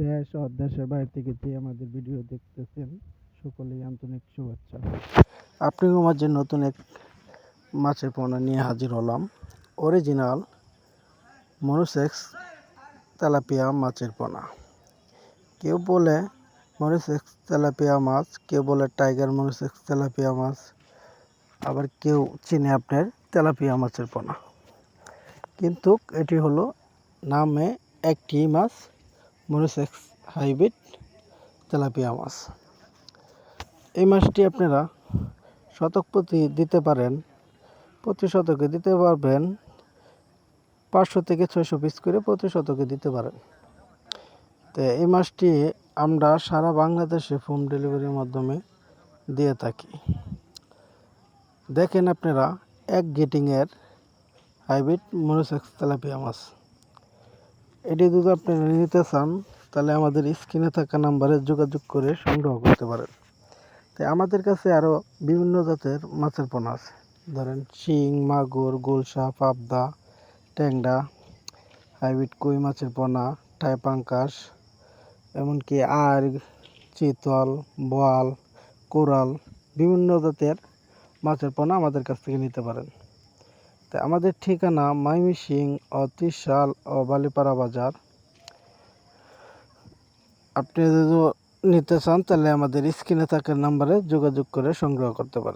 দেশ ও দেশের বাইরে থেকে যে আমাদের ভিডিও দেখতেছেন সকলেই আন্তরিক শুভেচ্ছা। আপনাদের মাঝে নতুন এক মাছের পোনা নিয়ে হাজির হলাম। অরিজিনাল মনোসেক্স তেলাপিয়া মাছের পোনা। কেউ বলে মনোসেক্স তেলাপিয়া মাছ, কেউ বলে টাইগার মনোসেক্স তেলাপিয়া মাছ, আবার কেউ চিনে আপনার তেলাপিয়া মাছের পোনা। কিন্তু এটি হলো নামে একটি মাছ, মনোসেক্স হাইব্রিড তেলাপিয়া মাছ। এই মাছটি আপনারা শতক প্রতি দিতে পারেন, প্রতি শতকে দিতে পারবেন 500 থেকে 600 পিস করে প্রতি শতকে দিতে পারেন। তো এই মাছটি আমরা সারা বাংলাদেশে হোম ডেলিভারির মাধ্যমে দিয়ে থাকি। দেখেন আপনারা এক গেটিংয়ের হাইব্রিড মনোসেক্স তেলাপিয়া মাছ। এটি যদি আপনারা নিতে চান তাহলে আমাদের স্ক্রিনে থাকা নাম্বারে যোগাযোগ করে সংগ্রহ করতে পারেন। তাই আমাদের কাছে আরও বিভিন্ন জাতের মাছের পোনা আছে, ধরেন শিং, মাগুর, গুলশা, পাবদা, ট্যাংরা, হাইব্রিড কই মাছের পোনা, টাইপাঙ্কাস, এমনকি আর্গ, চিতল, বোয়াল, কোরাল, বিভিন্ন জাতের মাছের পোনা আমাদের কাছ থেকে নিতে পারেন। তাই আমাদের ঠিকানা ময়মনসিংহ ও ত্রিশাল ও বালিপাড়া বাজার। আপনি যদি নিতে চান তাহলে আমাদের স্ক্রিনে থাকা নাম্বারে যোগাযোগ করে সংগ্রহ করতে পারেন।